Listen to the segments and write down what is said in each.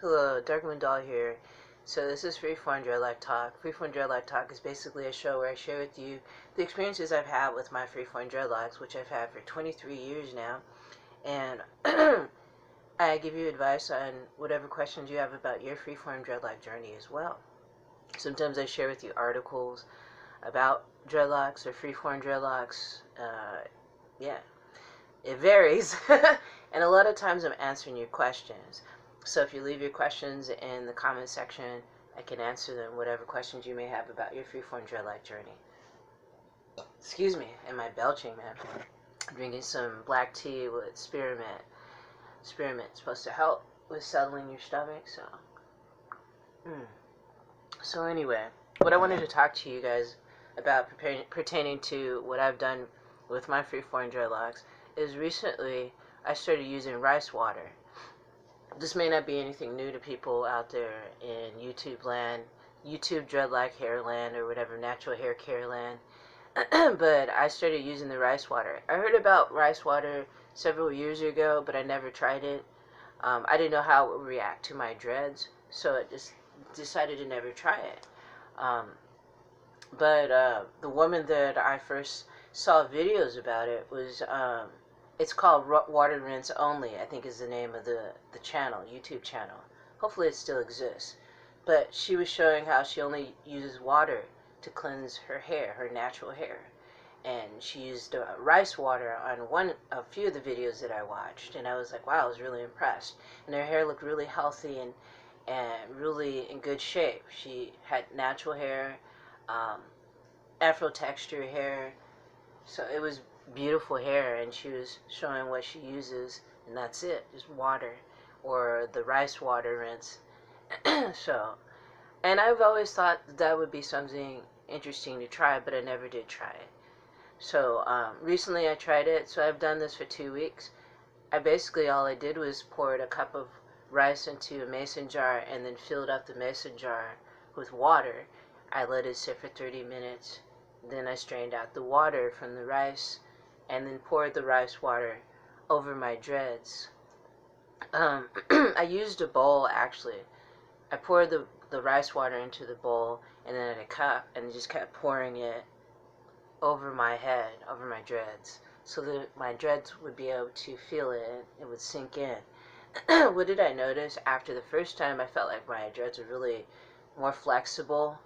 Hello, Darkman Doll here. So this is Freeform Dreadlock Talk. Freeform Dreadlock Talk is basically a show where I share with you the experiences I've had with my Freeform Dreadlocks, which I've had for 23 years now. And I give you advice on whatever questions you have about your Freeform Dreadlock journey as well. Sometimes I share with you articles about dreadlocks or Freeform Dreadlocks. Yeah, it varies. And a lot of times I'm answering your questions. So if you leave your questions in the comment section, I can answer them, whatever questions you may have about your Freeform Dreadlock journey. Excuse me, am I belching, man? I'm drinking some black tea with spearmint. Spearmint's supposed to help with settling your stomach, so. So anyway, what I wanted to talk to you guys about pertaining to what I've done with my Freeform Dreadlocks is recently I started using rice water. This may not be anything new to people out there in YouTube land, YouTube dreadlock hair land, or whatever, natural hair care land. But I started using the rice water. I heard about rice water several years ago, but I never tried it. I didn't know how it would react to my dreads, so I just decided to never try it. But the woman that I first saw videos about it was it's called Water Rinse Only, I think is the name of the channel, YouTube channel. Hopefully it still exists. But she was showing how she only uses water to cleanse her hair, her natural hair. And she used rice water on a few of the videos that I watched. And I was like, wow, I was really impressed. And her hair looked really healthy and really in good shape. She had natural hair, afro texture hair. So it was beautiful hair, and she was showing what she uses, and that's it, just water or the rice water rinse. So, and I've always thought that would be something interesting to try, but I never did try it. So recently I tried it. So I've done this for 2 weeks. All I did was poured a cup of rice into a mason jar and then filled up the mason jar with water. I let it sit for 30 minutes. Then I strained out the water from the rice and then poured the rice water over my dreads. I used a bowl, actually. I poured the rice water into the bowl and then in a cup and just kept pouring it over my head, over my dreads, so that my dreads would be able to feel it. It would sink in. What did I notice? After the first time, I felt like my dreads were really more flexible.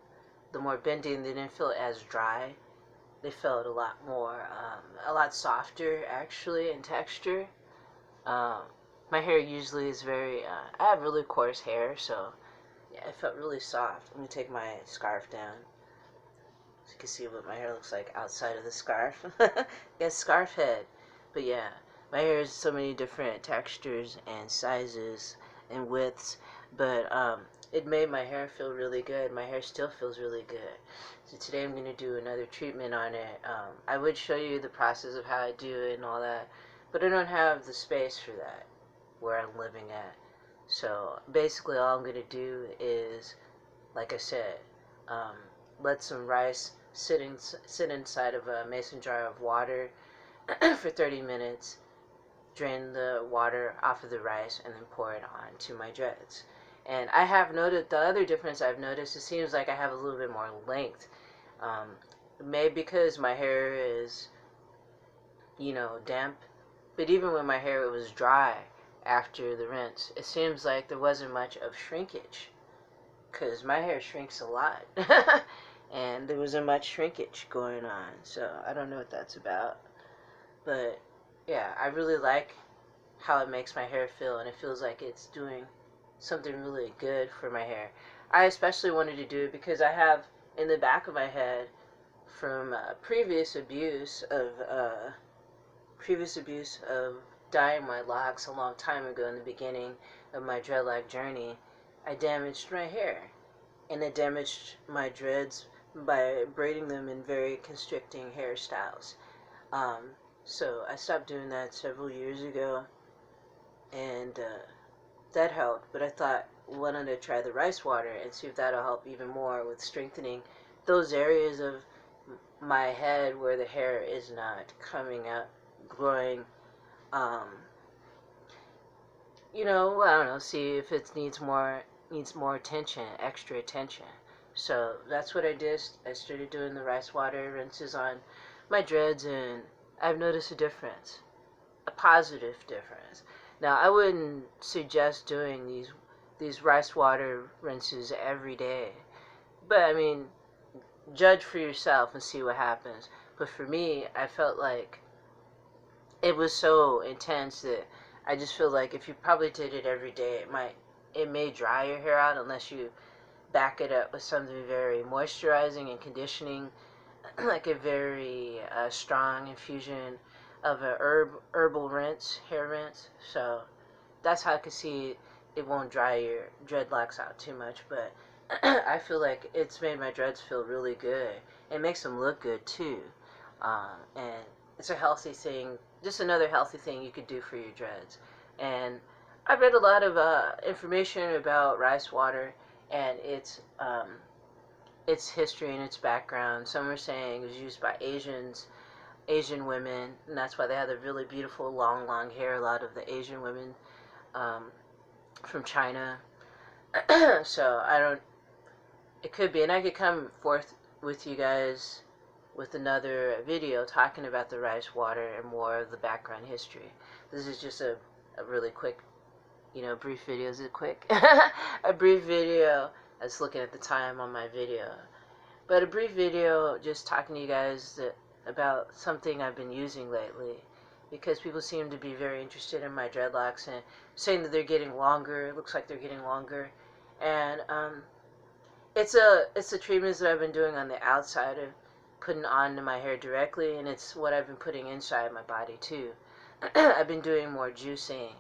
The more bending, they didn't feel as dry. They felt a lot more, a lot softer, actually, in texture. My hair usually is I have really coarse hair, so yeah, it felt really soft. Let me take my scarf down so you can see what my hair looks like outside of the scarf. Got scarf head. But yeah, my hair is so many different textures and sizes and widths, but it made my hair feel really good. My hair still feels really good. So today I'm going to do another treatment on it. I would show you the process of how I do it and all that, but I don't have the space for that where I'm living at. So basically all I'm going to do is, like I said, let some rice sit inside of a mason jar of water for 30 minutes, drain the water off of the rice, and then pour it onto my dreads. And I have noted, the other difference I've noticed, it seems like I have a little bit more length. Maybe because my hair is, damp. But even when my hair was dry after the rinse, it seems like there wasn't much of shrinkage. Because my hair shrinks a lot. And there wasn't much shrinkage going on. So I don't know what that's about. But yeah, I really like how it makes my hair feel. And it feels like it's doing something really good for my hair. I especially wanted to do it because I have in the back of my head from previous abuse of dyeing my locks a long time ago in the beginning of my dreadlock journey. I damaged my hair, and it damaged my dreads by braiding them in very constricting hairstyles. So I stopped doing that several years ago, and that helped. But I thought, why don't I try the rice water and see if that'll help even more with strengthening those areas of my head where the hair is not coming up, growing I don't know, see if it needs more attention, extra attention. So that's what I did. I started doing the rice water rinses on my dreads, and I've noticed a difference, a positive difference. Now, I wouldn't suggest doing these rice water rinses every day, but I mean, judge for yourself and see what happens. But for me, I felt like it was so intense that I just feel like if you probably did it every day, it may dry your hair out unless you back it up with something very moisturizing and conditioning, like a very strong infusion of a herbal rinse, hair rinse. So that's how I could see it won't dry your dreadlocks out too much. But I feel like it's made my dreads feel really good. It makes them look good too, and it's a healthy thing. Just another healthy thing you could do for your dreads. And I read a lot of information about rice water and its history and its background. Some are saying it was used by Asian women, and that's why they had the really beautiful long hair. A lot of the Asian women um, from China. So I don't. It could be, and I could come forth with you guys with another video talking about the rice water and more of the background history. This is just a really quick, brief video. Is it quick? A brief video. I was looking at the time on my video. But a brief video just talking to you guys about something I've been using lately, because people seem to be very interested in my dreadlocks and saying that they're getting longer. It looks like they're getting longer. And it's a treatment that I've been doing on the outside of putting onto my hair directly, and it's what I've been putting inside my body too. I've been doing more juicing,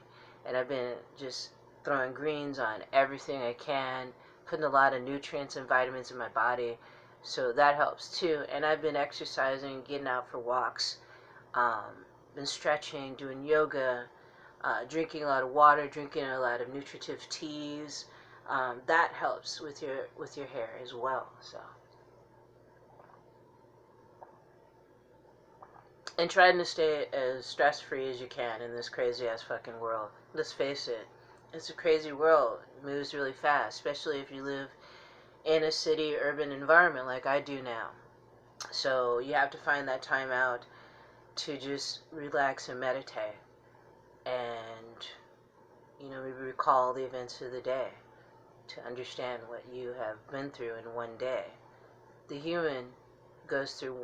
and I've been just throwing greens on everything I can, putting a lot of nutrients and vitamins in my body, so that helps too. And I've been exercising, getting out for walks, been stretching, doing yoga, drinking a lot of water, drinking a lot of nutritive teas. That helps with your hair as well. So, and trying to stay as stress free as you can in this crazy ass fucking world. Let's face it, it's a crazy world. It moves really fast, especially if you live in a city urban environment like I do now. So you have to find that time out to just relax and meditate, and maybe recall the events of the day to understand what you have been through in one day. The human goes through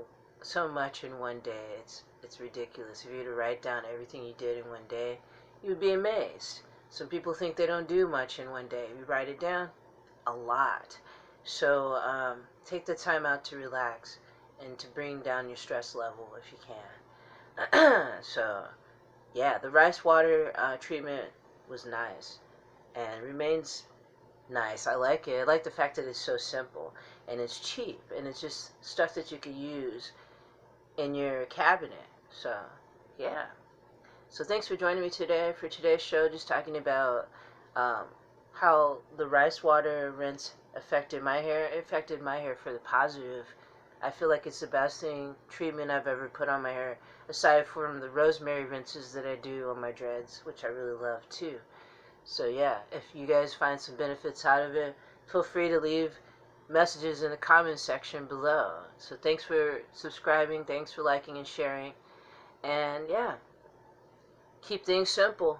so much in one day. It's ridiculous. If you were to write down everything you did in one day, you would be amazed. Some people think they don't do much in one day. If you write it down, a lot. So take the time out to relax and to bring down your stress level if you can. So yeah, the rice water treatment was nice and remains nice. I like it. I like the fact that it's so simple and it's cheap, and it's just stuff that you could use in your cabinet. So yeah. So thanks for joining me today for today's show, just talking about how the rice water rinse affected my hair. It affected my hair for the positive. I feel like it's the best treatment I've ever put on my hair, aside from the rosemary rinses that I do on my dreads, which I really love too. So yeah, if you guys find some benefits out of it, feel free to leave messages in the comments section below. So thanks for subscribing, thanks for liking and sharing, and yeah, keep things simple.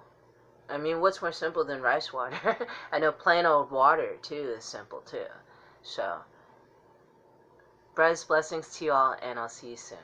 I mean, what's more simple than rice water? I know plain old water too is simple too. So, brightest blessings to you all, and I'll see you soon.